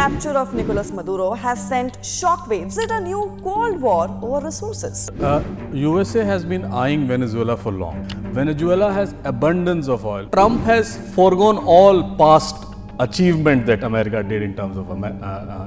capture of Nicolás Maduro has sent shockwaves at a new Cold War over resources. USA has been eyeing Venezuela for long. Venezuela has abundance of oil. Trump has foregone all past achievement that America did in terms of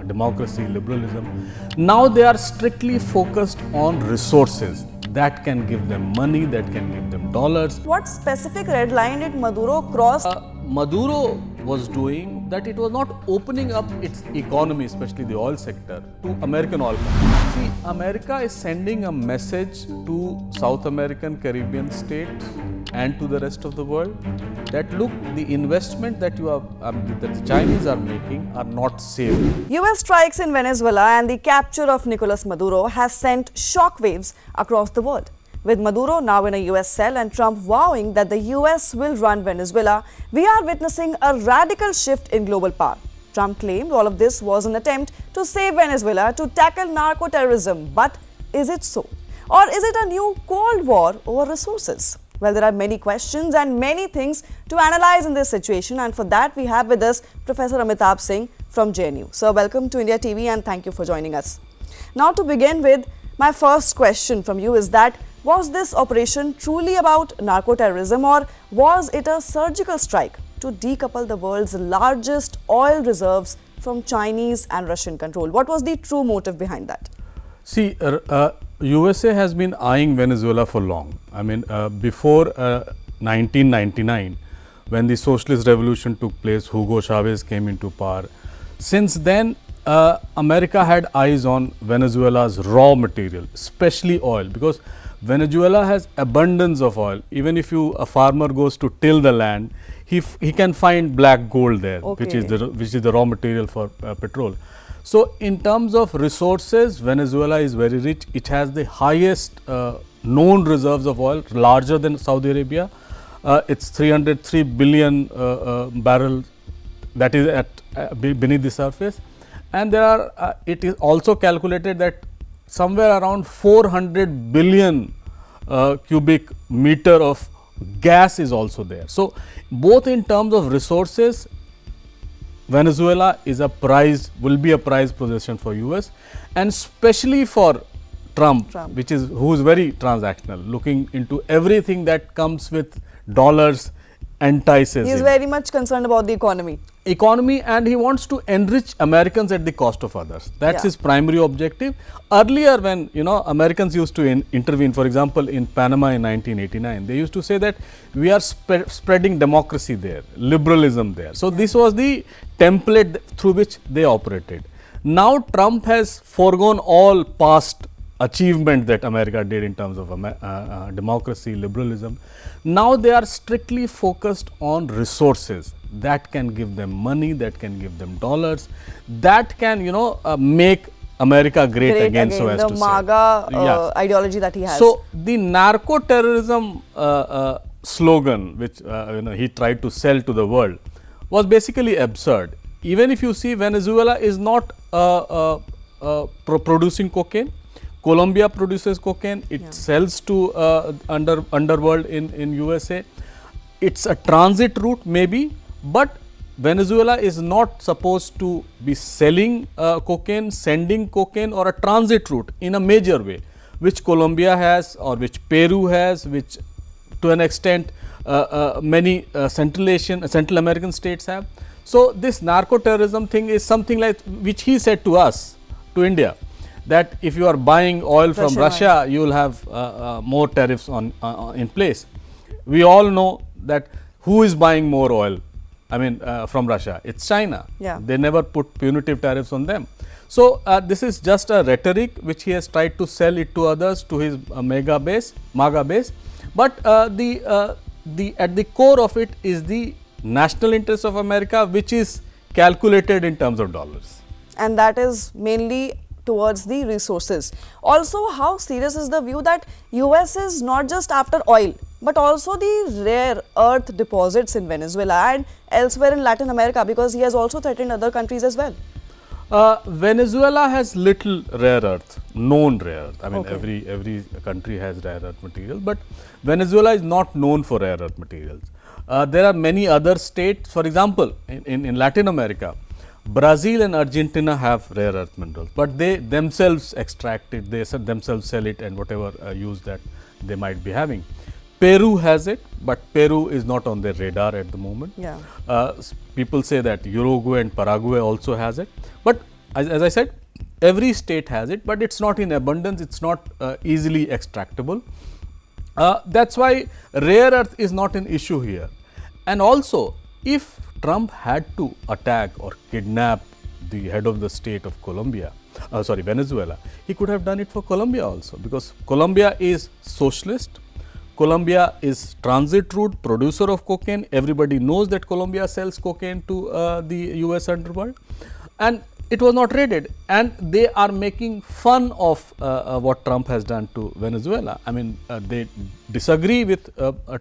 democracy, liberalism. Now they are strictly focused on resources that can give them money, that can give them dollars. What specific red line did Maduro cross? Maduro was doing that it was not opening up its economy, especially the oil sector, to American oil companies. See, America is sending a message to South American, Caribbean states and to the rest of the world that look, the investment that that the Chinese are making are not safe. US strikes in Venezuela and the capture of Nicolás Maduro has sent shockwaves across the world. With Maduro now in a US cell and Trump vowing that the US will run Venezuela, we are witnessing a radical shift in global power. Trump claimed all of this was an attempt to save Venezuela to tackle narco-terrorism. But is it so? Or is it a new Cold War over resources? Well, there are many questions and many things to analyze in this situation, and for that we have with us Professor Amitabh Singh from JNU. Sir, welcome to India TV and thank you for joining us. Now, to begin with, my first question from you is that was this operation truly about narco-terrorism, or was it a surgical strike to decouple the world's largest oil reserves from Chinese and Russian control? What was the true motive behind that? See, USA has been eyeing Venezuela for long. I mean, before 1999, when the socialist revolution took place, Hugo Chavez came into power. Since then, America had eyes on Venezuela's raw material, especially oil, because Venezuela has abundance of oil. Even if a farmer goes to till the land, he can find black gold there, okay, which is the raw material for petrol. So, in terms of resources, Venezuela is very rich. It has the highest known reserves of oil, larger than Saudi Arabia. It's 303 billion barrels that is at beneath the surface, and there are. It is also calculated that somewhere around 400 billion cubic meter of gas is also there. So, both in terms of resources, Venezuela is will be a prized possession for US, and especially for Trump. Who is very transactional, looking into everything that comes with dollars, entices He is him. very much concerned about the economy. And he wants to enrich Americans at the cost of others. That's his primary objective. Earlier, when Americans used to intervene, for example, in Panama in 1989, they used to say that we are spreading democracy there, liberalism there. So, this was the template through which they operated. Now, Trump has foregone all past achievement that America did in terms of democracy, liberalism. Now they are strictly focused on resources that can give them money, that can give them dollars, that can make America great again, so as the to MAGA say. ideology that he has. So the narco-terrorism slogan, which he tried to sell to the world, was basically absurd. Even if you see, Venezuela is not producing cocaine. Colombia produces cocaine, it sells to underworld in USA. It's a transit route maybe, but Venezuela is not supposed to be selling cocaine, sending cocaine, or a transit route in a major way, which Colombia has, or which Peru has, which to an extent many Central American states have. So this narco-terrorism thing is something like which he said to us, to India, that if you are buying oil from Russia, you will have more tariffs in place. We all know that who is buying more oil, from Russia? It's China. They never put punitive tariffs on them. So this is just a rhetoric which he has tried to sell it to others, to his MAGA base. But at the core of it is the national interest of America, which is calculated in terms of dollars. And that is mainly towards the resources. Also, how serious is the view that US is not just after oil, but also the rare earth deposits in Venezuela and elsewhere in Latin America, because he has also threatened other countries as well? Venezuela has little rare earth, known rare earth. Every country has rare earth material, but Venezuela is not known for rare earth materials. There are many other states, for example, in Latin America, Brazil and Argentina have rare earth minerals, but they themselves extract it, they themselves sell it, and whatever use that they might be having. Peru has it, but Peru is not on their radar at the moment. Yeah. People say that Uruguay and Paraguay also has it, but as I said, every state has it, but it's not in abundance, it's not easily extractable. That's why rare earth is not an issue here. And also, if Trump had to attack or kidnap the head of the state of Venezuela, he could have done it for Colombia also, because Colombia is socialist. Colombia is transit route, producer of cocaine. Everybody knows that Colombia sells cocaine to the US underworld, and it was not raided. And they are making fun of what Trump has done to Venezuela. I mean, they disagree with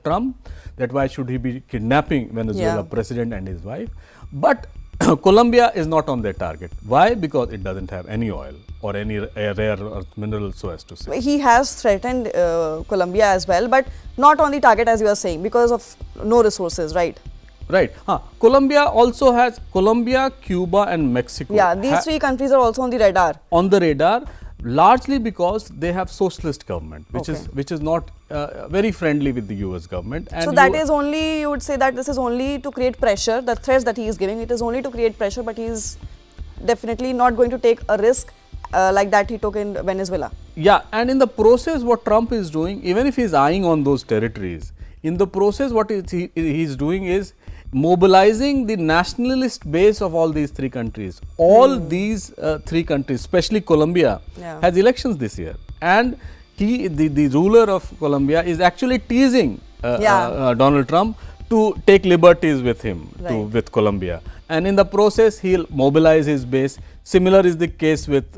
Trump that why should he be kidnapping Venezuela president and his wife. But Colombia is not on their target. Why? Because it doesn't have any oil or any rare earth mineral, so as to say. He has threatened Colombia as well, but not on the target as you are saying, because of no resources, right? Right. Colombia also has Cuba and Mexico. Yeah, these three countries are also on the radar. On the radar, largely because they have socialist government, which is not very friendly with the US government. And so that is only, you would say that this is only to create pressure, the threats that he is giving, it is only to create pressure, but he is definitely not going to take a risk like that he took in Venezuela. Yeah, and in the process what Trump is doing, even if he is eyeing on those territories, in the process what he is doing is mobilizing the nationalist base of all these three countries. All these three countries, especially Colombia, has elections this year, and the ruler of Colombia is actually teasing Donald Trump to take liberties with him, with Colombia, and in the process he will mobilize his base. Similar is the case with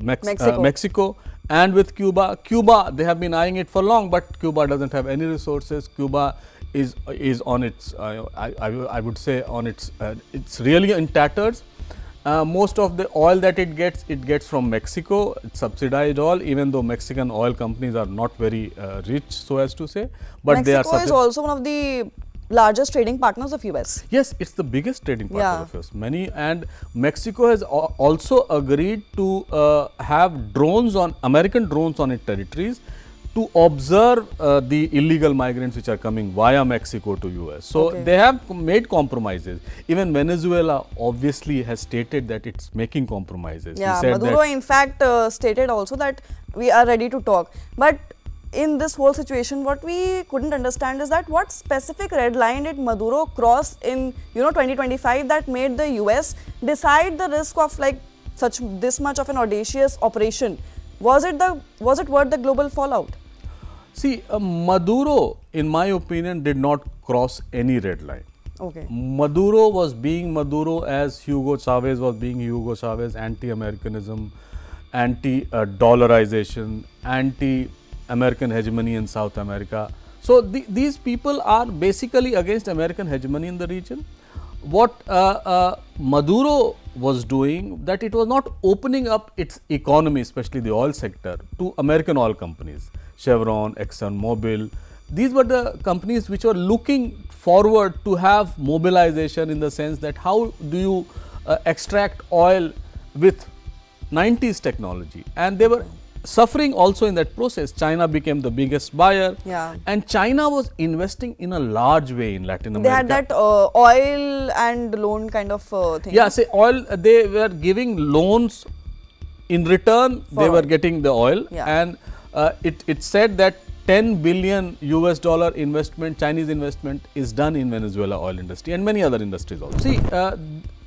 Mexico and with Cuba. Cuba, they have been eyeing it for long, but Cuba doesn't have any resources. Cuba is on its, I would say, on its, it's really in tatters. Most of the oil that it gets from Mexico. It's subsidized oil, even though Mexican oil companies are not very rich, so as to say. But Mexico is also one of the largest trading partners of US. Yes, it's the biggest trading partner of US. And Mexico has also agreed to have drones American drones on its territories to observe the illegal migrants which are coming via Mexico to US. So they have made compromises. Even Venezuela obviously has stated that it's making compromises. Yeah, Maduro in fact stated also that we are ready to talk. But in this whole situation, what we couldn't understand is that what specific red line did Maduro cross in 2025 that made the US decide the risk of like this much of an audacious operation? Was it worth the global fallout? See, Maduro, in my opinion, did not cross any red line. Maduro was being Maduro as Hugo Chavez was being Hugo Chavez, anti-Americanism, anti-dollarization, anti-American hegemony in South America. So, these people are basically against American hegemony in the region. What Maduro was doing, that it was not opening up its economy, especially the oil sector, to American oil companies, Chevron, Exxon, Mobil. These were the companies which were looking forward to have mobilization in the sense that how do you extract oil with 90s technology, and they were suffering also in that process. China became the biggest buyer, and China was investing in a large way in Latin America. They had that oil and loan kind of thing. Yeah, say oil, they were giving loans, in return they were getting the oil, and it said that $10 billion US investment, Chinese investment is done in Venezuela oil industry and many other industries also. See,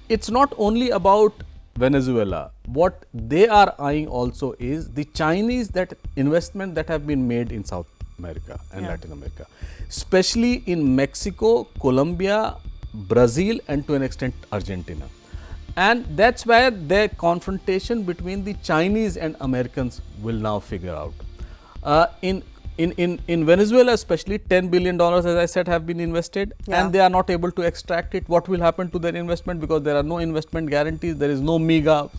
it's not only about Venezuela. What they are eyeing also is the Chinese investment that have been made in South America and Latin America, especially in Mexico, Colombia, Brazil, and to an extent Argentina. And that's where the confrontation between the Chinese and Americans will now figure out. In Venezuela especially, $10 billion, as I said, have been invested, and they are not able to extract it. What will happen to their investment? Because there are no investment guarantees. There is no MIGA,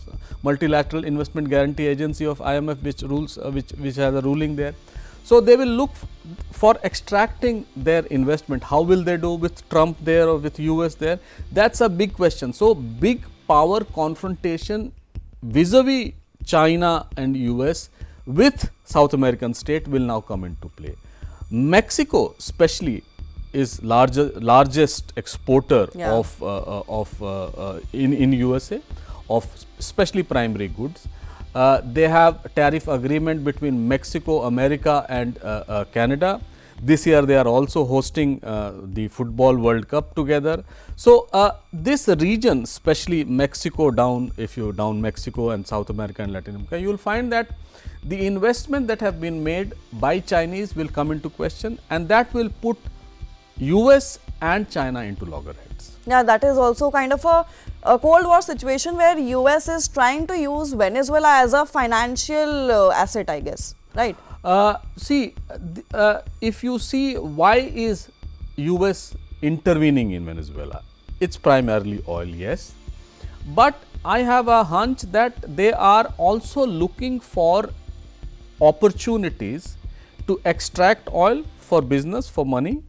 Multilateral Investment Guarantee Agency of IMF, which has a ruling there. So, they will look for extracting their investment. How will they do with Trump there or with US there? That's a big question. So, big power confrontation vis-a-vis China and US with South American state will now come into play. Mexico especially is largest exporter in USA of especially primary goods. They have tariff agreement between Mexico, America and Canada. This year they are also hosting the Football World Cup together. So, this region, especially Mexico if you down Mexico and South America and Latin America, you will find that the investment that have been made by Chinese will come into question, and that will put US and China into loggerheads. Yeah, that is also kind of a Cold War situation where US is trying to use Venezuela as a financial asset, I guess, right? If you see why is US intervening in Venezuela, it's primarily oil, yes, but I have a hunch that they are also looking for opportunities to extract oil for business, for money,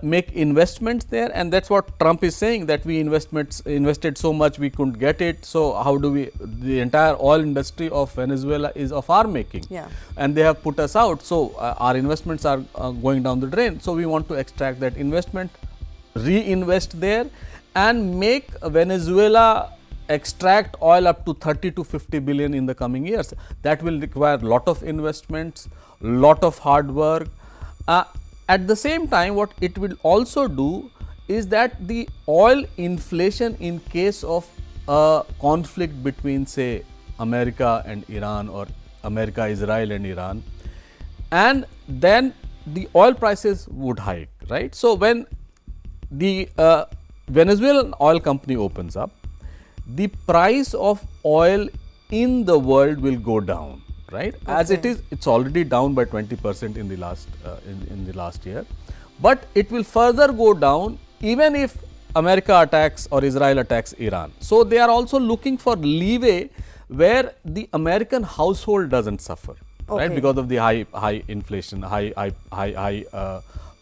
make investments there, and that's what Trump is saying, that we invested so much we couldn't get it. So, how do we, the entire oil industry of Venezuela is of our making, and they have put us out. So, our investments are going down the drain. So, we want to extract that investment, reinvest there and make Venezuela extract oil up to 30 to 50 billion in the coming years. That will require lot of investments, lot of hard work. At the same time, what it will also do is that the oil inflation in case of a conflict between, say, America and Iran, or America, Israel and Iran, and then the oil prices would hike, right. So, when the Venezuelan oil company opens up, the price of oil in the world will go down, right. As it is, it's already down by 20% in the last year, but it will further go down even if America attacks or Israel attacks Iran. So, they are also looking for leeway where the American household doesn't suffer, right, because of the high inflation, high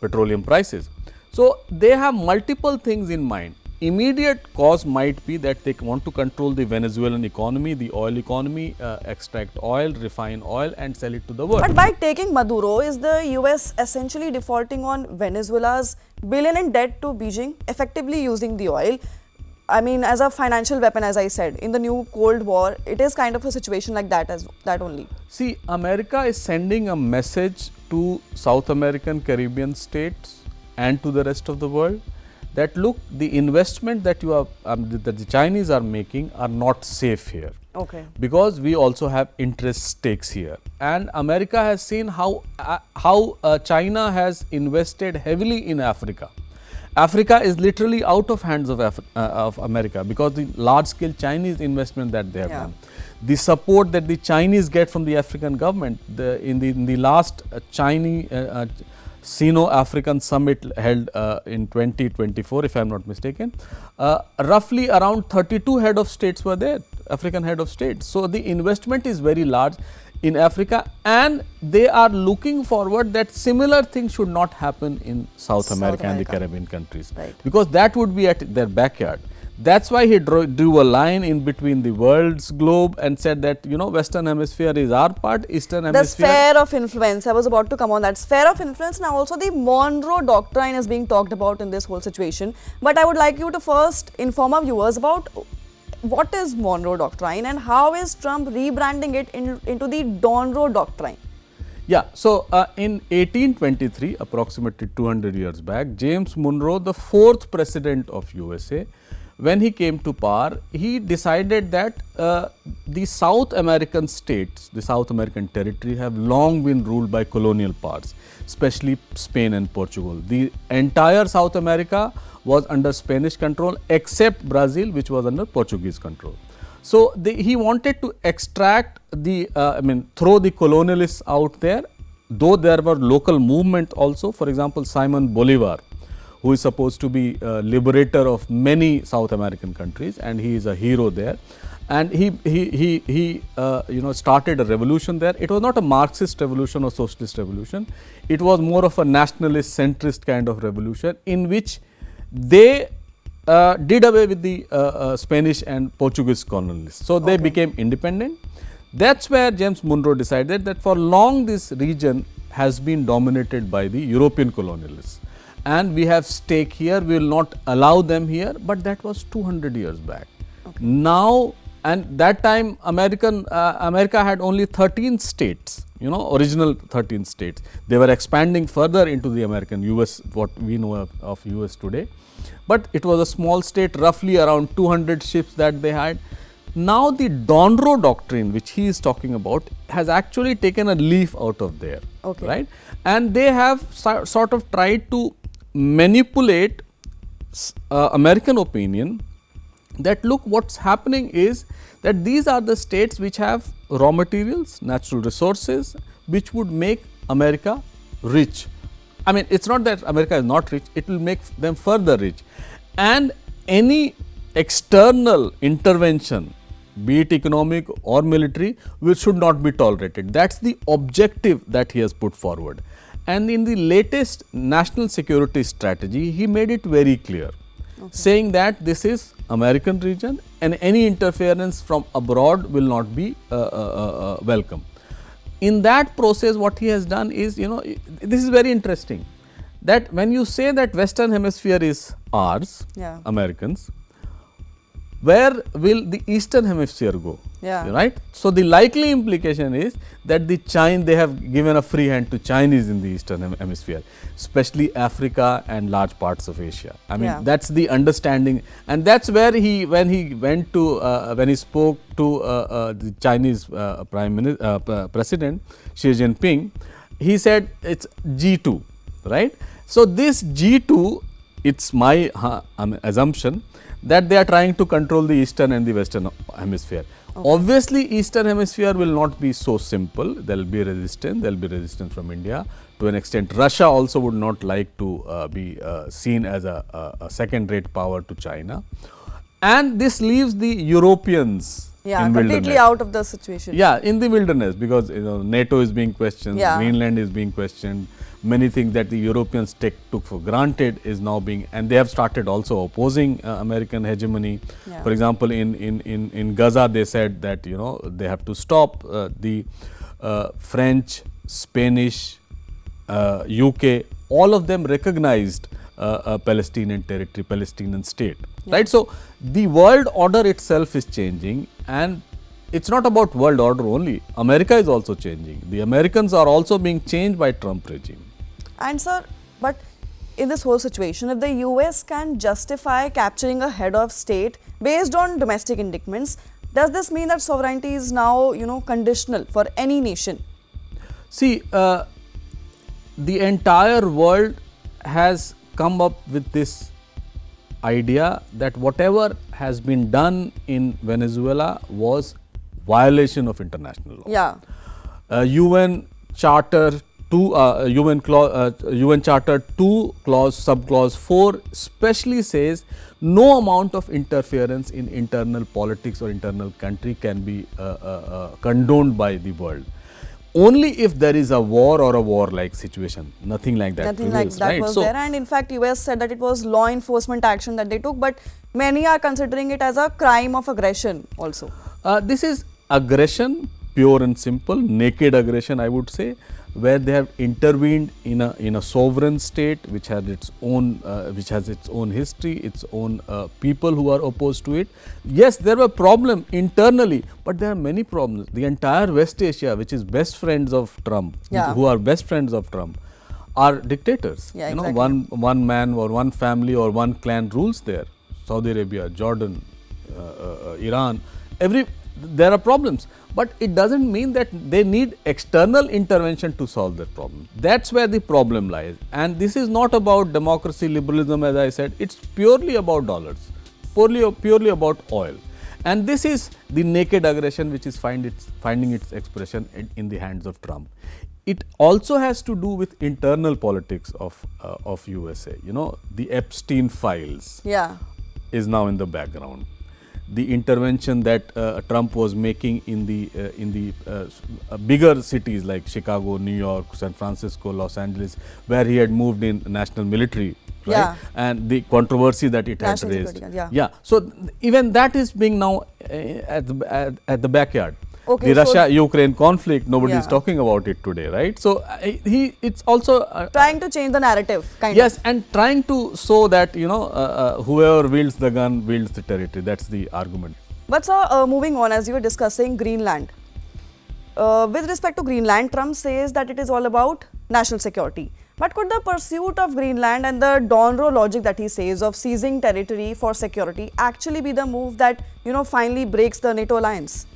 petroleum prices. So, they have multiple things in mind. Immediate cause might be that they want to control the Venezuelan economy, the oil economy, extract oil, refine oil and sell it to the world. But by taking Maduro, is the US essentially defaulting on Venezuela's billion in debt to Beijing, effectively using the oil, I mean, as a financial weapon, as I said, in the new Cold War? It is kind of a situation like that, as that only. See, America is sending a message to South American, Caribbean states and to the rest of the world that look, the investment that you are that the Chinese are making are not safe here, because we also have interest stakes here, and America has seen how China has invested heavily in Africa. Africa is literally out of hands of America because the large scale Chinese investment that they have done. The support that the Chinese get from the African government, in the last Chinese Sino-African summit held in 2024, if I am not mistaken, roughly around 32 head of states were there, African head of states. So, the investment is very large in Africa, and they are looking forward that similar things should not happen in South America and the Caribbean countries, because that would be at their backyard. That's why he drew a line in between the world's globe and said that, you know, Western hemisphere is our part, Eastern hemisphere. The sphere of influence, I was about to come on that. Sphere of influence, now also the Monroe Doctrine is being talked about in this whole situation. But I would like you to first inform our viewers about what is Monroe Doctrine and how is Trump rebranding it into the Don-roe Doctrine? Yeah, so in 1823, approximately 200 years back, James Monroe, the 4th president of USA, when he came to power, he decided that the South American states, the South American territory, have long been ruled by colonial powers, especially Spain and Portugal. The entire South America was under Spanish control except Brazil, which was under Portuguese control. So, he wanted to extract the, throw the colonialists out there, though there were local movement also. For example, Simon Bolivar, who is supposed to be liberator of many South American countries, and he is a hero there. and he started a revolution there. It was not a Marxist revolution or socialist revolution. It was more of a nationalist centrist kind of revolution, in which they did away with the Spanish and Portuguese colonialists. So, they became independent. That's where James Monroe decided that for long this region has been dominated by the European colonialists, and we have stake here, we will not allow them here, but that was 200 years back. Now, and that time America had only 13 states, original 13 states. They were expanding further into the American US, what we know of US today, but it was a small state, roughly around 200 ships that they had. Now, the Don-roe Doctrine, which he is talking about, has actually taken a leaf out of there, right? And they have sort of tried to manipulate American opinion that, look, what's happening is that these are the states which have raw materials, natural resources, which would make America rich. I mean, it's not that America is not rich, it will make them further rich. And any external intervention, be it economic or military, which should not be tolerated. That's the objective that he has put forward. And in the latest national security strategy, he made it very clear, saying that this is American region and any interference from abroad will not be welcome. In that process, what he has done is, this is very interesting, that when you say that Western Hemisphere is ours, Americans, where will the Eastern Hemisphere go? Right? So, the likely implication is that they have given a free hand to Chinese in the Eastern Hemisphere, especially Africa and large parts of Asia. I mean, that's the understanding, and that's where when he spoke to the Chinese President Xi Jinping, he said it's G2, right? So, this G2, it's my assumption that they are trying to control the Eastern and the Western Hemisphere. Obviously, Eastern Hemisphere will not be so simple. There will be resistance from India to an extent. Russia also would not like to be seen as a second-rate power to China. And this leaves the Europeans in completely out of the situation. In the wilderness, because NATO is being questioned, Greenland is being questioned. Many things that the Europeans took for granted is now being, and they have started also opposing American hegemony. For example, in Gaza, they said that they have to stop the French, Spanish, UK, all of them recognized a Palestinian territory, Palestinian state, right? So, the world order itself is changing, and it's not about world order only. America is also changing. The Americans are also being changed by Trump regime. And sir, but in this whole situation, if the US can justify capturing a head of state based on domestic indictments, does this mean that sovereignty is now, conditional for any nation? See, the entire world has come up with this idea that whatever has been done in Venezuela was violation of international law. UN Charter 2, UN Charter 2 subclause 4 specially says no amount of interference in internal politics or internal country can be condoned by the world. Only if there is a war or a war-like situation, nothing like that. Nothing like that was there, and in fact, US said that it was law enforcement action that they took, but many are considering it as a crime of aggression also. This is aggression, pure and simple, naked aggression, I would say, where they have intervened in a sovereign state which has its own history, its own people who are opposed to it. Yes, there were problems internally, but there are many problems. The entire West Asia, which is best friends of Trump, who are best friends of Trump, are dictators. One man or one family or one clan rules there. Saudi Arabia, Jordan, Iran, there are problems, but it doesn't mean that they need external intervention to solve that problem. That's where the problem lies, and this is not about democracy, liberalism, as I said. It's purely about dollars, purely about oil, and this is the naked aggression which is finding its expression in the hands of Trump. It also has to do with internal politics of USA. The Epstein files is now in the background. the intervention that Trump was making in the bigger cities like Chicago, New York, San Francisco, Los Angeles, where he had moved in national military, right? Yeah. And the controversy that it National had raised. security, yeah. So even that is being now at the backyard. Okay, The so Russia-Ukraine conflict, nobody is Yeah. talking about it today, right? So it's also trying to change the narrative, kind yes, of. and trying to show that whoever wields the gun wields the territory. That's the argument. But sir, moving on, as you were discussing Greenland. With respect to Greenland, Trump says that it is all about national security. But could the pursuit of Greenland and the Don-roe logic that he says of seizing territory for security actually be the move that, finally breaks the NATO alliance?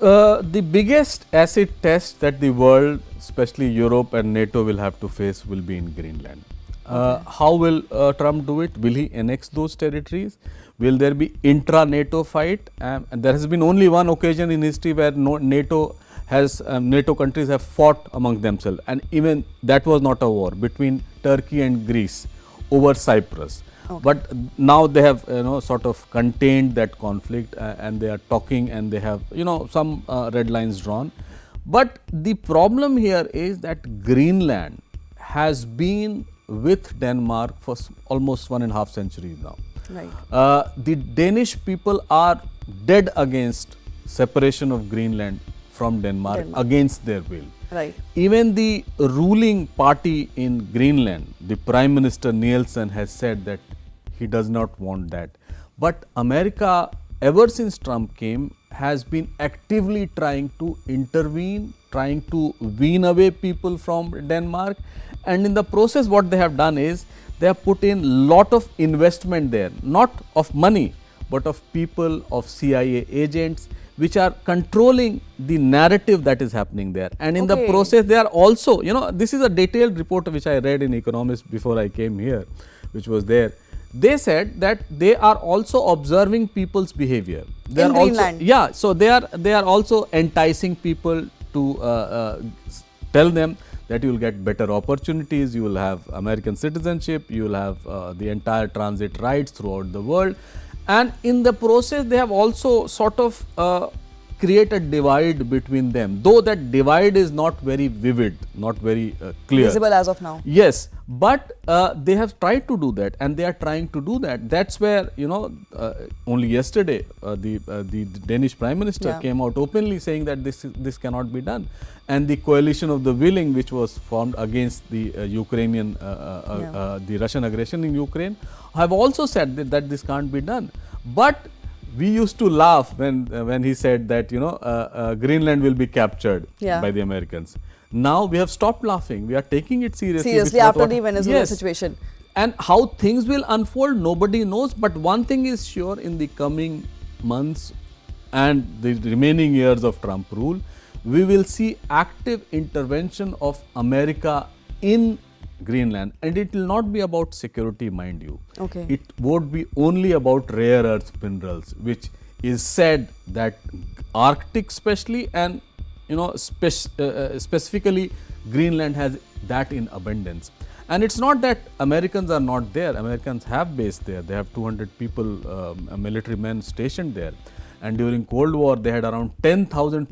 The biggest acid test that the world, especially Europe and NATO, will have to face will be in Greenland. How will Trump do it? Will he annex those territories? Will there be intra-NATO fight? And there has been only one occasion in history where NATO countries have fought among themselves, and even that was not a war between Turkey and Greece over Cyprus. Okay. But now they have sort of contained that conflict, and they are talking, and they have some red lines drawn. But the problem here is that Greenland has been with Denmark for almost 1.5 centuries now. Right. The Danish people are dead against separation of Greenland from Denmark against their will. Right. Even the ruling party in Greenland, the Prime Minister Nielsen, has said that he does not want that. But America, ever since Trump came, has been actively trying to intervene, trying to wean away people from Denmark. And in the process, what they have done is they have put in lot of investment there, not of money, but of people, of CIA agents, which are controlling the narrative that is happening there. And in the process, they are also, this is a detailed report which I read in Economist before I came here, which was there. They said that they are also observing people's behavior. They in are Greenland. Also, so they are also enticing people to tell them that you will get better opportunities, you will have American citizenship, you will have the entire transit rights throughout the world. And in the process, they have also sort of created divide between them, though that divide is not very vivid, not very clear. Visible as of now. Yes, but they have tried to do that, and they are trying to do that. That's where, only yesterday the Danish Prime Minister came out openly saying that this cannot be done. And the coalition of the willing, which was formed against the the Russian aggression in Ukraine, have also said that this can't be done. But we used to laugh when he said that Greenland will be captured by the Americans. Now we have stopped laughing. We are taking it seriously. Seriously, after the Venezuela situation. And how things will unfold, nobody knows. But one thing is sure, in the coming months and the remaining years of Trump rule, we will see active intervention of America in Greenland, and it will not be about security, mind you. Okay. It won't be only about rare earth minerals, which is said that Arctic especially and specifically Greenland has that in abundance. And it's not that Americans are not there. Americans have base there. They have 200 people, military men stationed there. And during Cold War, they had around 10,000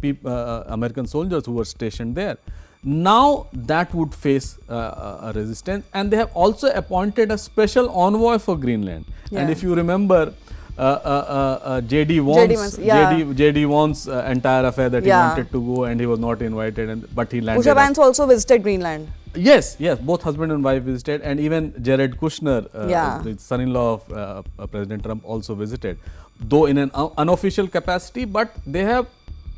American soldiers who were stationed there. Now that would face a resistance, and they have also appointed a special envoy for Greenland. And if you remember, J.D. Vaughan's entire affair that he wanted to go and he was not invited, but he landed. Usha Vance also visited Greenland. Yes, both husband and wife visited, and even Jared Kushner, the son-in-law of President Trump, also visited, though in an unofficial capacity. But they have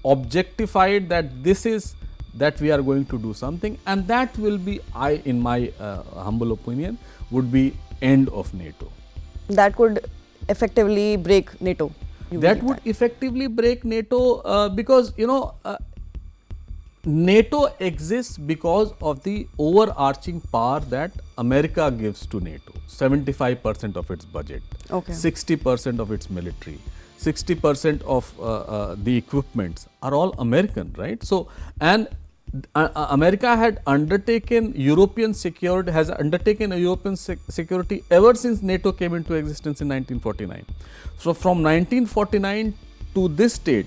objectified that we are going to do something, and that will be, in my humble opinion, would be end of NATO. That could effectively break NATO. That would effectively break NATO because NATO exists because of the overarching power that America gives to NATO. 75% of its budget, 60% of its military, 60% of the equipments are all American, right? So, and America had undertaken European security, has undertaken a European security ever since NATO came into existence in 1949. So, from 1949 to this date,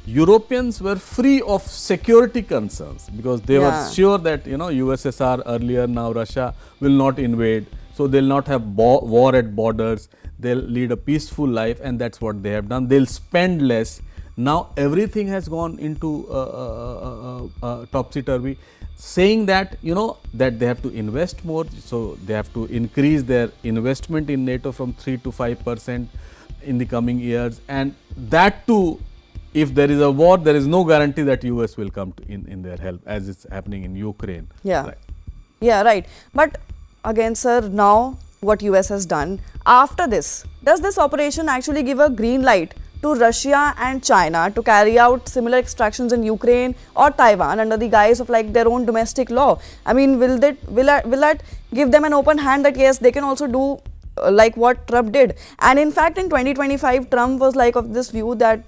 Europeans were free of security concerns because they were sure that USSR earlier, now Russia will not invade. So, they will not have war at borders, they will lead a peaceful life, and that is what they have done. They will spend less. Now, everything has gone into topsy-turvy, saying that that they have to invest more. So, they have to increase their investment in NATO from 3 to 5% in the coming years, and that too, if there is a war, there is no guarantee that US will come in their help, as it's happening in Ukraine. Yeah. Right. Yeah, right. But again, sir, now what US has done, after this, does this operation actually give a green light to Russia and China to carry out similar extractions in Ukraine or Taiwan under the guise of like their own domestic law? I mean, will that give them an open hand that yes, they can also do like what Trump did? And in fact, in 2025, Trump was like of this view that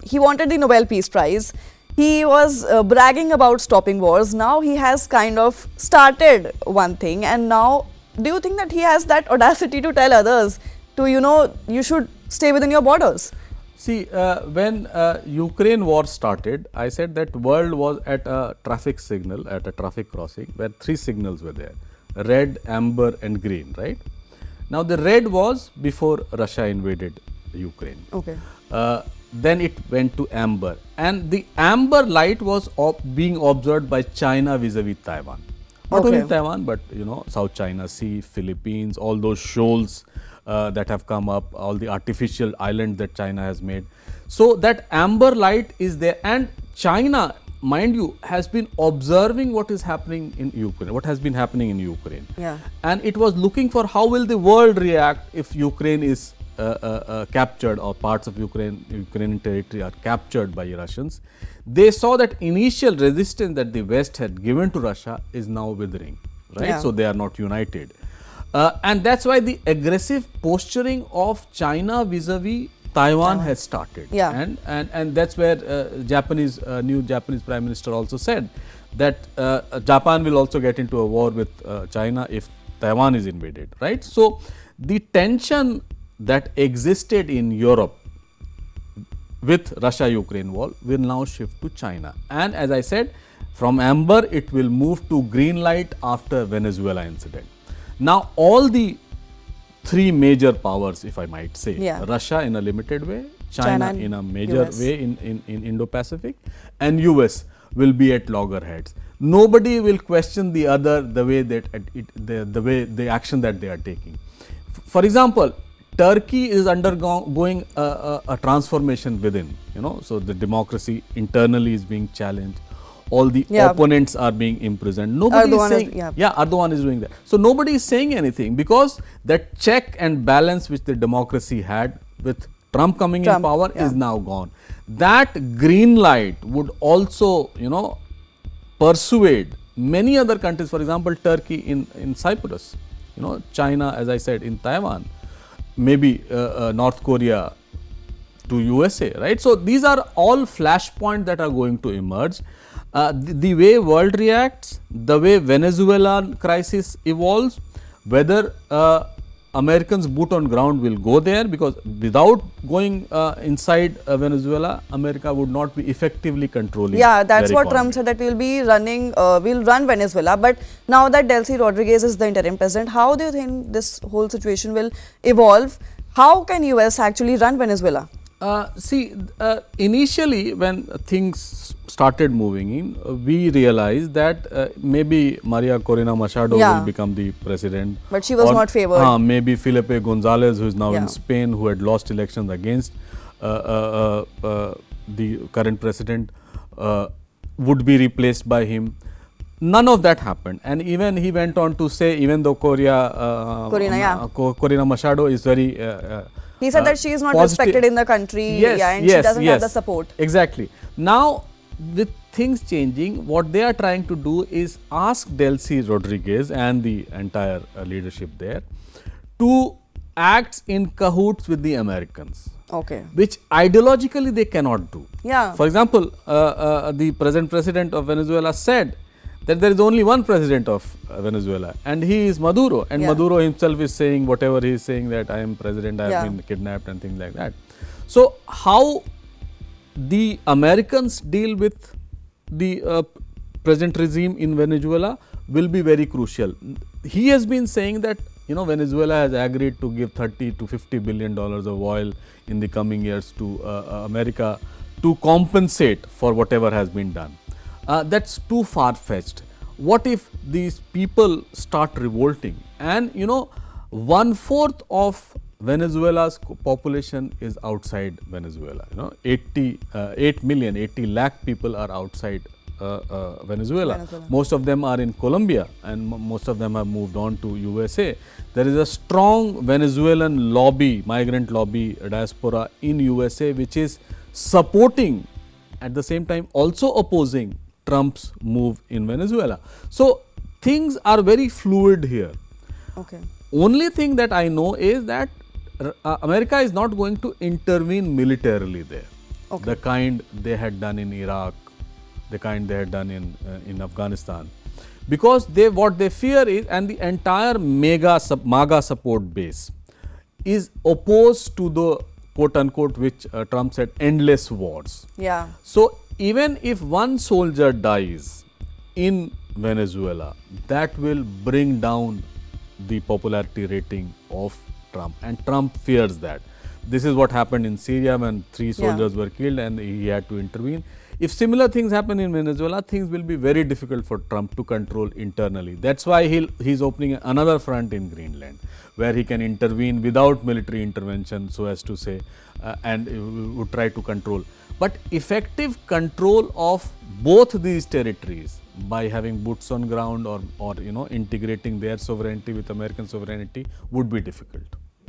he wanted the Nobel Peace Prize. He was bragging about stopping wars. Now he has kind of started one thing, and now do you think that he has that audacity to tell others to you should stay within your borders? See, when Ukraine war started, I said that world was at a traffic signal, at a traffic crossing, where 3 signals were there: red, amber and green, right? Now, the red was before Russia invaded Ukraine. Okay. Then it went to amber, and the amber light was being observed by China vis-a-vis Taiwan. Not only Taiwan, but South China Sea, Philippines, all those shoals that have come up, all the artificial islands that China has made. So, that amber light is there, and China, mind you, has been observing what is happening in Ukraine, what has been happening in Ukraine. Yeah. And it was looking for how will the world react if Ukraine is captured, or parts of Ukrainian territory are captured by Russians. They saw that initial resistance that the West had given to Russia is now withering, right? Yeah. So, they are not united. And that is why the aggressive posturing of China vis-a-vis Taiwan has started. Yeah. And that is where new Japanese Prime Minister also said that Japan will also get into a war with China if Taiwan is invaded, right? So, the tension that existed in Europe with Russia-Ukraine war will now shift to China. And as I said, from amber it will move to green light after Venezuela incident. Now, all the 3 major powers, if I might say, Russia in a limited way, China in a major way in Indo-Pacific, and US will be at loggerheads. Nobody will question the other the way that the action that they are taking. For example, Turkey is undergoing a transformation within, so the democracy internally is being challenged. All the opponents are being imprisoned. Nobody is saying, Erdogan is doing that. So, nobody is saying anything because that check and balance which the democracy had with Trump coming in power is now gone. That green light would also, persuade many other countries, for example, Turkey in Cyprus, China, as I said, in Taiwan, maybe North Korea to USA, right? So, these are all flashpoints that are going to emerge. The way world reacts, the way Venezuelan crisis evolves, whether Americans boot on ground will go there, because without going inside Venezuela, America would not be effectively controlling. Yeah, that's what Trump said, that we'll run Venezuela. But now that Delcy Rodriguez is the interim president, how do you think this whole situation will evolve? How can US actually run Venezuela? Initially when things started moving in, we realized that maybe Maria Corina Machado will become the president. But she was not favored. Maybe Felipe Gonzalez, who is now in Spain, who had lost elections against the current president, would be replaced by him. None of that happened, and even he went on to say, even though Corina Machado is very he said that she is not respected in the country, and she doesn't have the support. Exactly. Now, with things changing, what they are trying to do is ask Delcy Rodriguez and the entire leadership there to act in cahoots with the Americans. Okay. which ideologically they cannot do. Yeah. For example, the present president of Venezuela said that there is only one president of Venezuela, and he is Maduro. And Yeah. Maduro himself is saying whatever he is saying, that I am president, I have Yeah. been kidnapped and things like that. So, how the Americans deal with the present regime in Venezuela will be very crucial. He has been saying that Venezuela has agreed to give 30 to 50 billion dollars of oil in the coming years to America to compensate for whatever has been done. That's too far-fetched. What if these people start revolting? And 1/4 of Venezuela's population is outside Venezuela. 80 lakh people are outside Venezuela. Most of them are in Colombia, and most of them have moved on to USA. There is a strong Venezuelan lobby, migrant lobby, diaspora in USA, which is supporting, at the same time also opposing Trump's move in Venezuela. So things are very fluid here. Okay. Only thing that I know is that America is not going to intervene militarily there. Okay. The kind they had done in Iraq, the kind they had done in Afghanistan, because what they fear is, and the entire MAGA support base is opposed to the quote unquote, which Trump said, endless wars. Yeah. So even if one soldier dies in Venezuela, that will bring down the popularity rating of Trump, and Trump fears that. This is what happened in Syria when 3 soldiers were killed and he had to intervene. If similar things happen in Venezuela, things will be very difficult for Trump to control internally. That's why he's opening another front in Greenland, where he can intervene without military intervention, so as to say, and would try to control. But effective control of both these territories by having boots on ground or integrating their sovereignty with American sovereignty would be difficult.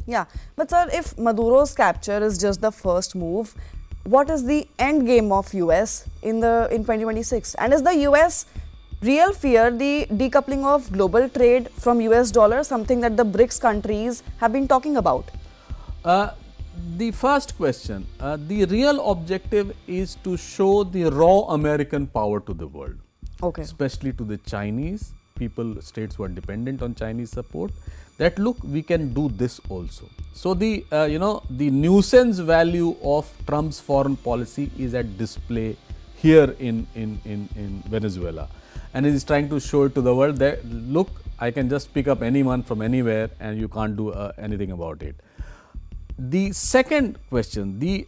Yeah, but sir, if Maduro's capture is just the first move, what is the end game of US in 2026? And is the US real fear the decoupling of global trade from US dollar, something that the BRICS countries have been talking about? The first question, the real objective is to show the raw American power to the world. Okay. Especially to the Chinese states who are dependent on Chinese support, that look, we can do this also. So the the nuisance value of Trump's foreign policy is at display here in Venezuela, and he is trying to show it to the world that look, I can just pick up anyone from anywhere and you can't do anything about it. The second question, the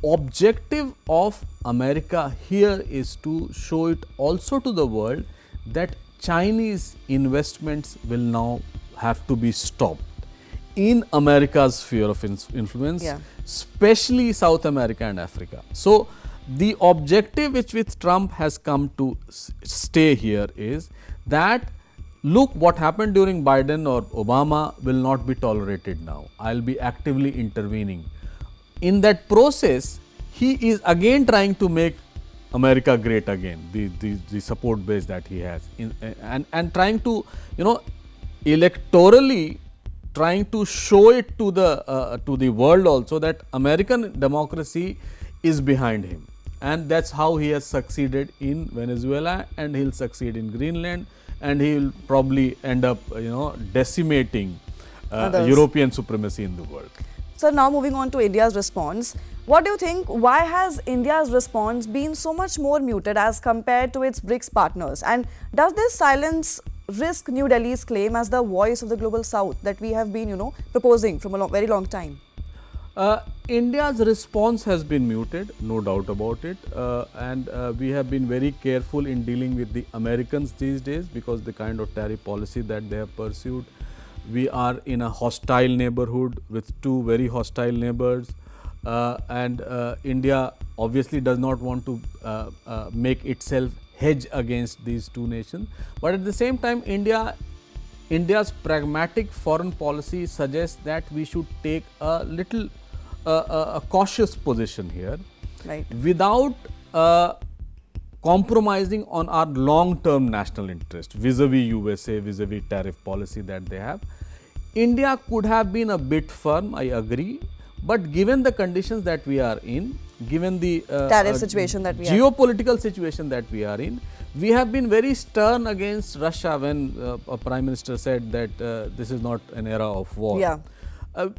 objective of America here is to show it also to the world that Chinese investments will now have to be stopped in America's sphere of influence, especially South America and Africa. So the objective which Trump has come to stay here is that look, what happened during Biden or Obama will not be tolerated now. I'll be actively intervening. In that process, he is again trying to make America great again, the support base that he has, and trying to, electorally trying to show it to the world also that American democracy is behind him. And that's how he has succeeded in Venezuela, and he'll succeed in Greenland, and he will probably end up, decimating European supremacy in the world. So now moving on to India's response, what do you think, why has India's response been so much more muted as compared to its BRICS partners? And does this silence risk New Delhi's claim as the voice of the global south that we have been, proposing from a very long time? India's response has been muted, no doubt about it, and we have been very careful in dealing with the Americans these days because the kind of tariff policy that they have pursued. We are in a hostile neighborhood with two very hostile neighbors, and India obviously does not want to make itself hedge against these two nations. But at the same time, India's pragmatic foreign policy suggests that we should take a little a cautious position here, right, without compromising on our long-term national interest vis-a-vis USA, vis-a-vis tariff policy that they have. India could have been a bit firm, I agree, But given the conditions that we are in, given the Tariff situation that we have. geopolitical situation that we are in, we have been very stern against Russia when a Prime Minister said that this is not an era of war. Yeah.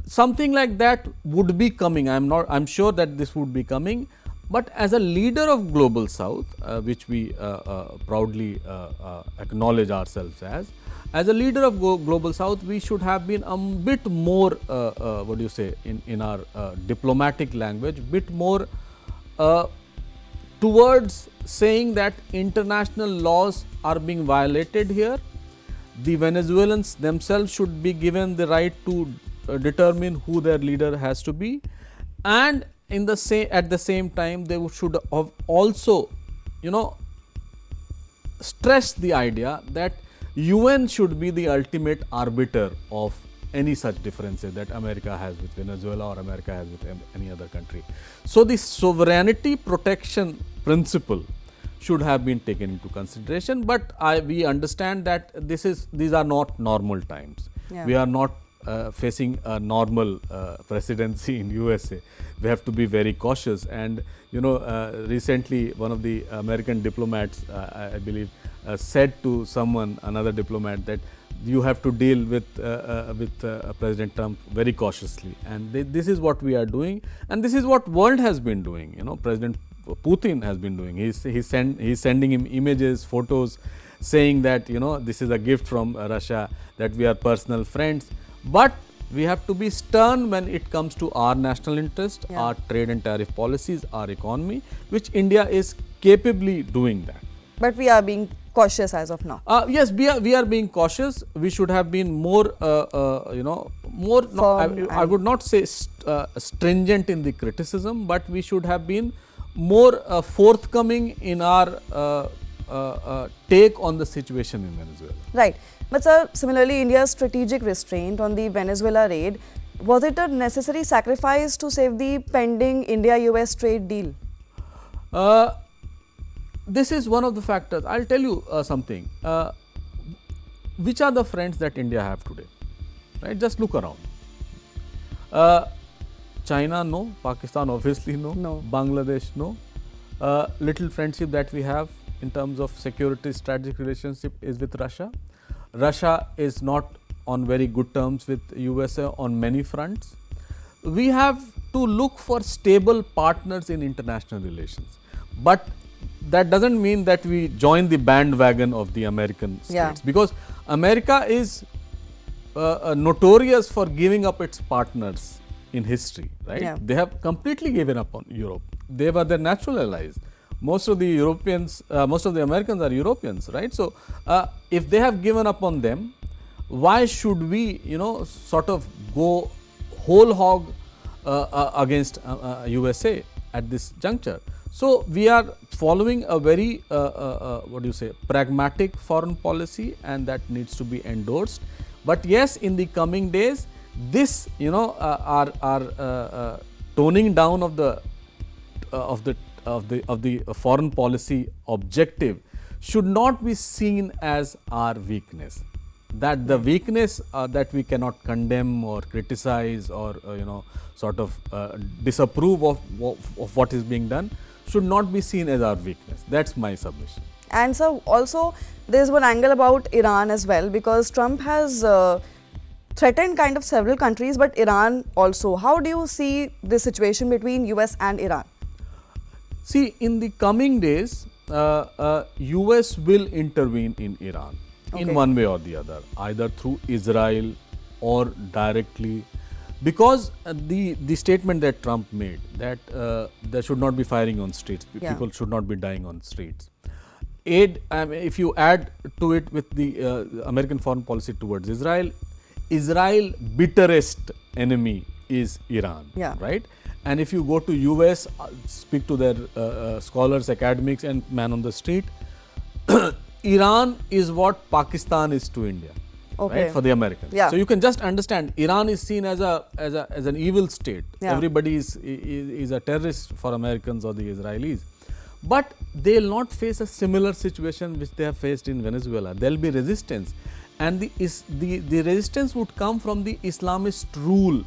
Something like that would be coming. I'm sure that this would be coming. But as a leader of Global South, which we proudly acknowledge ourselves as a leader of Global South, we should have been a bit more, what do you say, in our diplomatic language, bit more towards saying that international laws are being violated here. The Venezuelans themselves should be given the right to determine who their leader has to be, and at the same time they should have also, stressed the idea that UN should be the ultimate arbiter of any such differences that America has with Venezuela or America has with any other country. So the sovereignty protection principle should have been taken into consideration, but we understand that these are not normal times. Yeah. We are not facing a normal presidency in USA. We have to be very cautious, and recently one of the American diplomats, I believe, said to another diplomat, that you have to deal with President Trump very cautiously, and this is what we are doing, and this is what world has been doing. President Putin has been doing. He's sending him images, photos, saying that this is a gift from Russia, that we are personal friends. But we have to be stern when it comes to our national interest, Yeah. our trade and tariff policies, our economy, which India is capably doing that. But we are being cautious as of now. Yes, we are being cautious. We should have been more, more. Firm I would not say stringent in the criticism, but we should have been more forthcoming in our take on the situation in Venezuela. Right. But sir, similarly, India's strategic restraint on the Venezuela raid, was it a necessary sacrifice to save the pending India-US trade deal? This is one of the factors. I'll tell you something. Which are the friends that India have today? Right? Just look around. China, no. Pakistan, obviously, no. No. Bangladesh, no. Little friendship that we have in terms of security strategic relationship is with Russia. Russia is not on very good terms with USA on many fronts. We have to look for stable partners in international relations. But that doesn't mean that we join the bandwagon of the American states. Yeah. Because America is notorious for giving up its partners in history, right? Yeah. They have completely given up on Europe. They were their natural allies. Most of the Americans are Europeans, right? So, if they have given up on them, why should we, sort of go whole hog against USA at this juncture? So, we are following a very, pragmatic foreign policy, and that needs to be endorsed. But yes, in the coming days, this, our toning down of the foreign policy objective should not be seen as our weakness. That the weakness that we cannot condemn or criticize or disapprove of what is being done should not be seen as our weakness. That's my submission. And so also there's one angle about Iran as well, because Trump has threatened kind of several countries, but Iran also. How do you see this situation between US and Iran? See, in the coming days, US will intervene in Iran in one way or the other, either through Israel or directly, because the statement that Trump made, that there should not be firing on streets, Yeah. people should not be dying on streets. If you add to it with the American foreign policy towards Israel, Israel's bitterest enemy is Iran, Yeah. right? And if you go to US, speak to their scholars, academics and man on the street, Iran is what Pakistan is to India, Okay. right, for the Americans. Yeah. So you can just understand, Iran is seen as an evil state. Yeah. Everybody is a terrorist for Americans or the Israelis. But they will not face a similar situation which they have faced in Venezuela. There will be resistance, and the resistance would come from the Islamist rule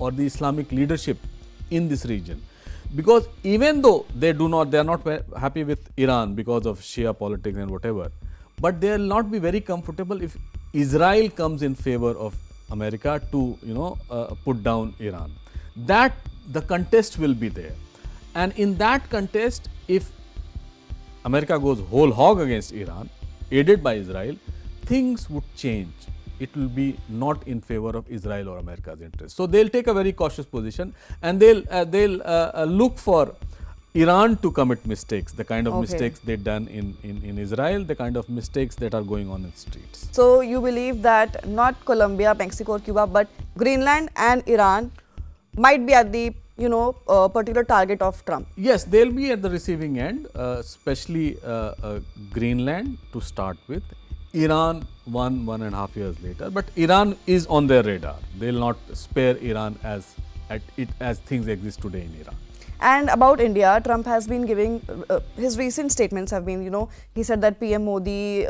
or the Islamic leadership in this region. Because even though they are not happy with Iran because of Shia politics and whatever, but they will not be very comfortable if Israel comes in favor of America to put down Iran. That the contest will be there, and in that contest, if America goes whole hog against Iran, aided by Israel, things would change. It will be not in favor of Israel or America's interest. So they'll take a very cautious position, and they'll look for Iran to commit mistakes, the kind of mistakes they've done in Israel, the kind of mistakes that are going on in streets. So you believe that not Colombia, Mexico or Cuba, but Greenland and Iran might be at the particular target of Trump? Yes, they'll be at the receiving end, especially Greenland to start with. Iran 1.5 years later, but Iran is on their radar. They'll not spare Iran as things exist today in Iran. And about India, Trump has been giving, his recent statements have been, he said that PM Modi,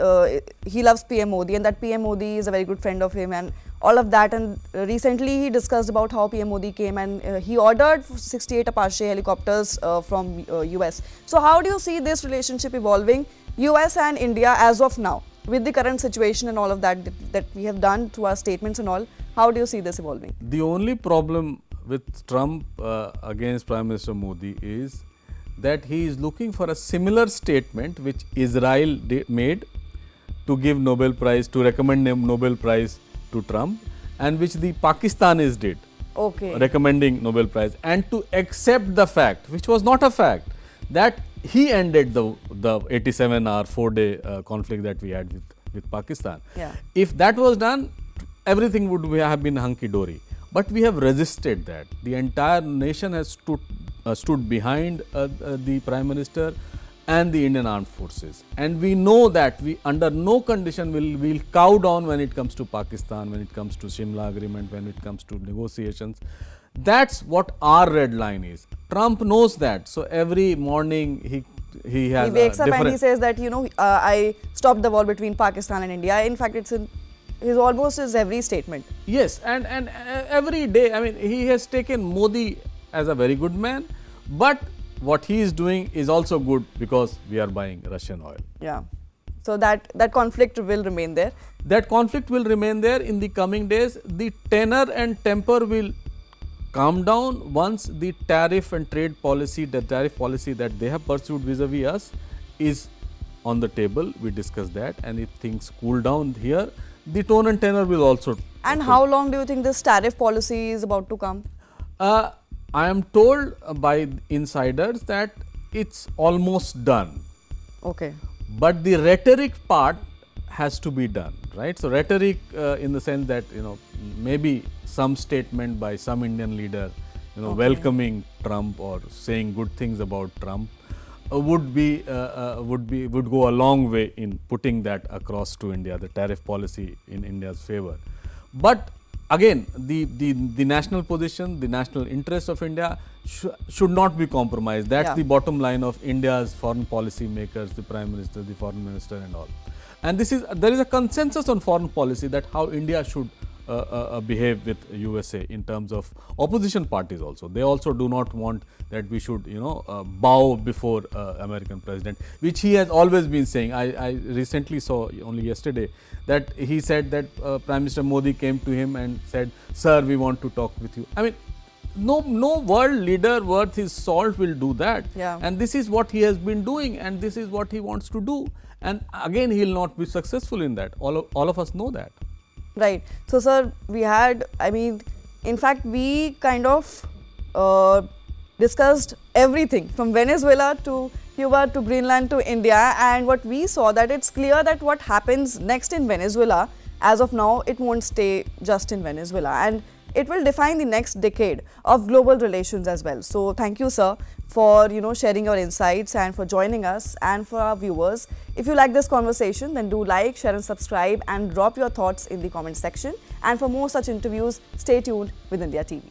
he loves PM Modi and that PM Modi is a very good friend of him and all of that. And recently he discussed about how PM Modi came and he ordered 68 Apache helicopters from US. So how do you see this relationship evolving, US and India as of now? With the current situation and all of that we have done through our statements and all, how do you see this evolving? The only problem with Trump against Prime Minister Modi is that he is looking for a similar statement which Israel made to give Nobel Prize, to recommend Nobel Prize to Trump, and which the Pakistanis did, recommending Nobel Prize, and to accept the fact, which was not a fact, that he ended the 87-hour, 4-day conflict that we had with Pakistan. Yeah. If that was done, everything would have been hunky-dory. But we have resisted that. The entire nation has stood behind the Prime Minister and the Indian Armed Forces. And we know that we under no condition will cow down when it comes to Pakistan, when it comes to Shimla Agreement, when it comes to negotiations. That's what our red line is. Trump knows that. So every morning he has he wakes up and he says that, I stopped the war between Pakistan and India. In fact, it's in his every statement. Yes, and every day, I mean, he has taken Modi as a very good man, but what he is doing is also good because we are buying Russian oil. Yeah. So that conflict will remain there. That conflict will remain there in the coming days. The tenor and temper will calm down once the tariff and trade policy, the tariff policy that they have pursued vis-a-vis us is on the table. We discussed that, and if things cool down here, the tone and tenor will also. And how long do you think this tariff policy is about to come? I am told by insiders that it's almost done. Okay. But the rhetoric part has to be done, right? So rhetoric in the sense that, maybe some statement by some Indian leader, welcoming Trump or saying good things about Trump would go a long way in putting that across to India, the tariff policy in India's favor. But again, the national position, the national interest of India should not be compromised. That's the bottom line of India's foreign policy makers, the Prime Minister, the Foreign Minister and all. And there is a consensus on foreign policy that how India should behave with USA in terms of opposition parties also. They also do not want that we should, bow before American president, which he has always been saying. I recently saw only yesterday that he said that Prime Minister Modi came to him and said, "Sir, we want to talk with you." I mean, no world leader worth his salt will do that. Yeah. And this is what he has been doing, and this is what he wants to do. And again, he will not be successful in that. All of us know that. Right. So, sir, in fact, we kind of discussed everything from Venezuela to Cuba to Greenland to India, and what we saw that it's clear that what happens next in Venezuela, as of now, it won't stay just in Venezuela, and it will define the next decade of global relations as well. So, thank you, sir, for sharing your insights and for joining us. And for our viewers, if you like this conversation, then do like, share and subscribe and drop your thoughts in the comment section. And for more such interviews, stay tuned with India TV.